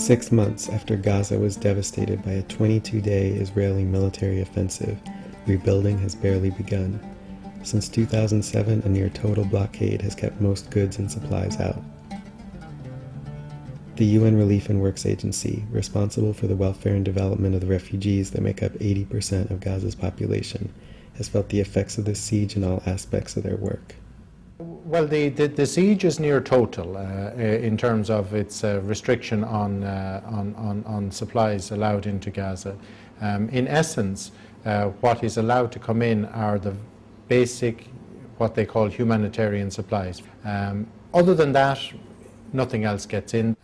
6 months after Gaza was devastated by a 22-day Israeli military offensive, rebuilding has barely begun. Since 2007, a near-total blockade has kept most goods and supplies out. The UN Relief and Works Agency, responsible for the welfare and development of the refugees that make up 80% of Gaza's population, has felt the effects of this siege in all aspects of their work. Well, the siege is near total in terms of its restriction on supplies allowed into Gaza. In essence, what is allowed to come in are the basic, what they call humanitarian supplies. Other than that, nothing else gets in.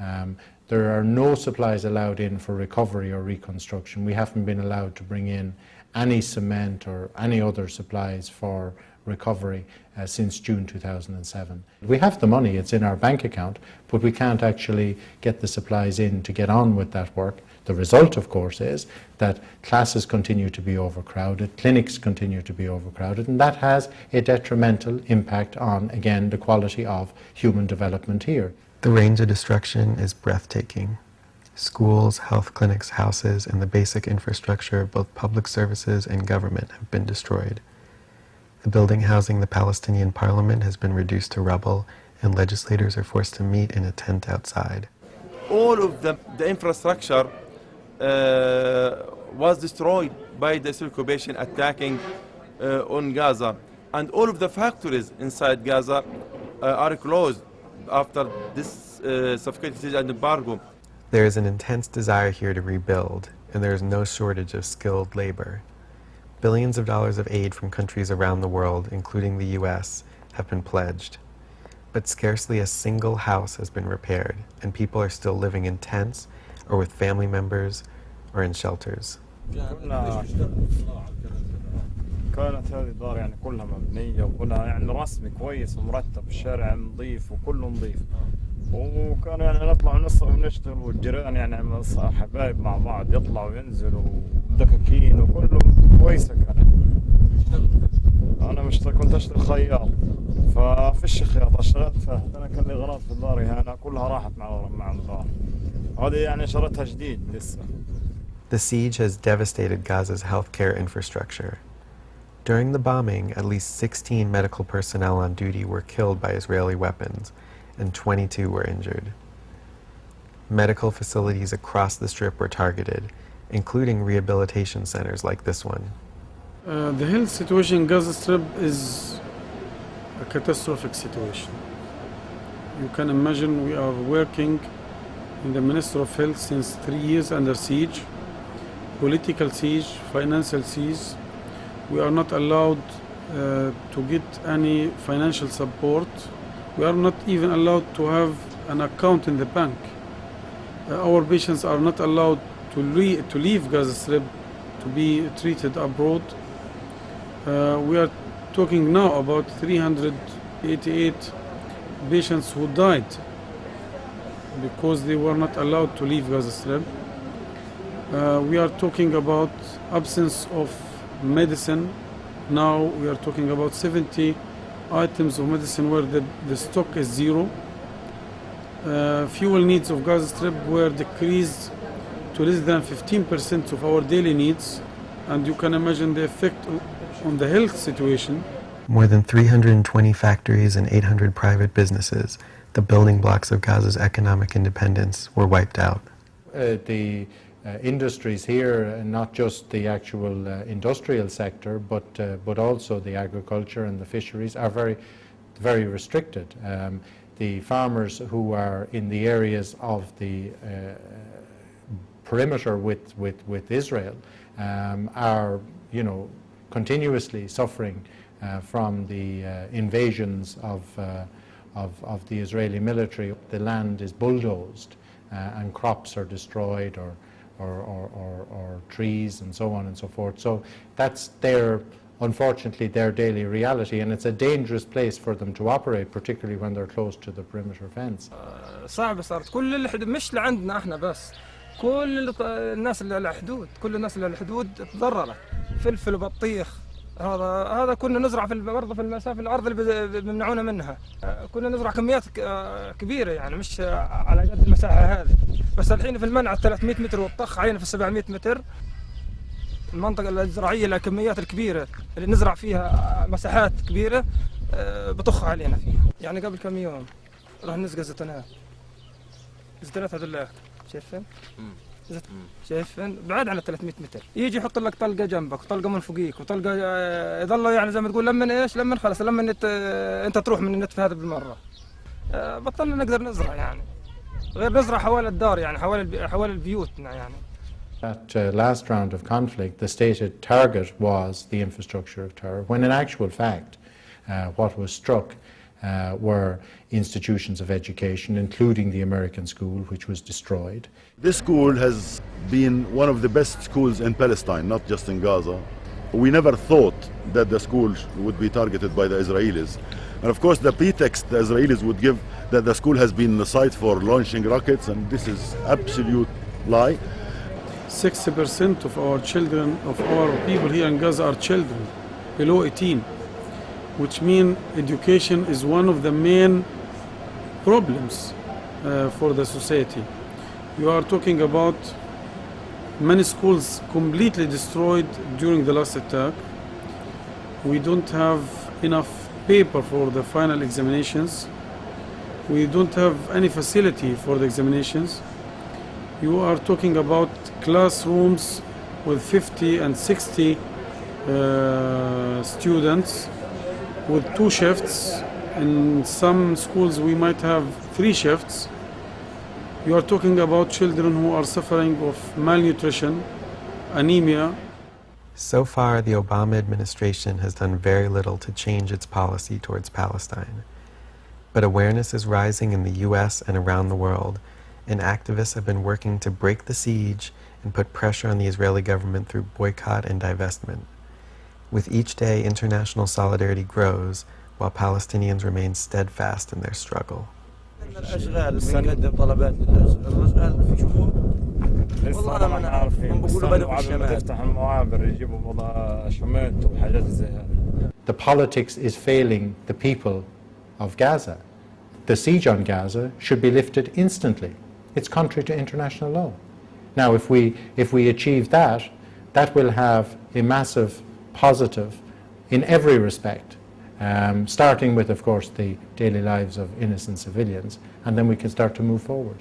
There are no supplies allowed in for recovery or reconstruction. We haven't been allowed to bring in any cement or any other supplies for recovery since June 2007. We have the money, it's in our bank account, but we can't actually get the supplies in to get on with that work. The result, of course, is that classes continue to be overcrowded, clinics continue to be overcrowded, and that has a detrimental impact on, again, the quality of human development here. The range of destruction is breathtaking. Schools, health clinics, houses, and the basic infrastructure of both public services and government have been destroyed. The building housing the Palestinian parliament has been reduced to rubble, and legislators are forced to meet in a tent outside. All of the infrastructure was destroyed by the Israeli occupation attacking on Gaza. And all of the factories inside Gaza are closed after this suffocating siege and embargo. There is an intense desire here to rebuild, and there is no shortage of skilled labor. Billions of dollars of aid from countries around the world, including the US, have been pledged. But scarcely a single house has been repaired, and people are still living in tents or with family members or in shelters. كانت هذه الدار يعني كلها مبنية وكلها يعني رسمي كويس ومرتب، الشارع نظيف وكله نظيف، وكانوا يعني نطلع ونشتغل والجيران يعني حبايب مع بعض يطلعوا وينزلوا ودكاكين وكله كويسة كانت. أنا كنت أشتغل خياط، ففيش خياطة اشتغلت فيها، أنا كان لي أغراض في داري هنا كلها راحت مع الدار. هذه يعني شريتها جديد لسه. The siege has devastated Gaza's healthcare infrastructure. During the bombing, at least 16 medical personnel on duty were killed by Israeli weapons, and 22 were injured. Medical facilities across the Strip were targeted, including rehabilitation centers like this one. The health situation in Gaza Strip is a catastrophic situation. You can imagine we are working in the Ministry of Health since 3 years under siege, political siege, financial siege. We are not allowed to get any financial support. We are not even allowed to have an account in the bank. Our patients are not allowed to leave Gaza Strip to be treated abroad. We are talking now about 388 patients who died because they were not allowed to leave Gaza Strip. We are talking about absence of medicine. Now we are talking about 70 items of medicine where the stock is zero. Fuel needs of Gaza Strip were decreased to less than 15% of our daily needs, and you can imagine the effect on the health situation. More than 320 factories and 800 private businesses, the building blocks of Gaza's economic independence, were wiped out. The industries here, not just the actual industrial sector, but also the agriculture and the fisheries, are very, very restricted. The farmers who are in the areas of the perimeter with Israel are, continuously suffering from the invasions of the Israeli military. The land is bulldozed and crops are destroyed, or trees and so on and so forth. So that's unfortunately their daily reality, and it's a dangerous place for them to operate, particularly when they're close to the perimeter fence. صعبة صارت كل مش لعندنا احنا بس، كل الناس اللي على الحدود، كل الناس اللي على الحدود تضررت. فلفل وبطيخ هذا كنا نزرع برضه في المسافة الأرض اللي بيمنعونا منها. كنا نزرع كميات كبيرة يعني مش على قد المساحة هذه. بس الحين في المنع 300 متر والطخ علينا في 700 متر. المنطقة الزراعية الكميات الكبيرة اللي نزرع فيها مساحات كبيرة بطخ علينا فيها. يعني قبل كم يوم راح نسقى زيتونات. زيتونات هذول شايفين؟ شايفين؟ بعد عن 300 متر. يجي يحط لك طلقة جنبك وطلقة من فوقيك وطلقة يظل يعني زي ما تقول لمن خلص لمن انت تروح من النتف هذا بالمرة. بطلنا نقدر نزرع يعني. غير نزرع حوالي الدار يعني حوالي بيوتنا يعني. That last round of conflict, the stated target was the infrastructure of terror, when in actual fact what was struck were institutions of education, including the American school, which was destroyed. This school has been one of the best schools in Palestine, not just in Gaza. We never thought that the school would be targeted by the Israelis. And of course the pretext the Israelis would give that the school has been the site for launching rockets, and this is absolute lie. 60% of our children, of our people here in Gaza are children below 18, which means education is one of the main problems for the society. You are talking about many schools completely destroyed during the last attack. We don't have enough paper for the final examinations. We don't have any facility for the examinations. You are talking about classrooms with 50 and 60 students with 2 shifts. In some schools we might have 3 shifts. You are talking about children who are suffering of malnutrition, anemia. So far, the Obama administration has done very little to change its policy towards Palestine. But awareness is rising in the US and around the world, and activists have been working to break the siege and put pressure on the Israeli government through boycott and divestment. With each day, international solidarity grows, while Palestinians remain steadfast in their struggle. الاشغال بنقدم طلبات الاشغال في شهور لسه ما عارفين بقولوا بدأوا في قبل ما الشمال. تفتح المعابر يجيبوا والله شمات وحاجات زي هذه. The politics is failing the people of Gaza. The siege on Gaza should be lifted instantly. It's contrary to international law. Now, if we achieve that, that will have a massive positive in every respect, starting with, of course, the daily lives of innocent civilians, and then we can start to move forward.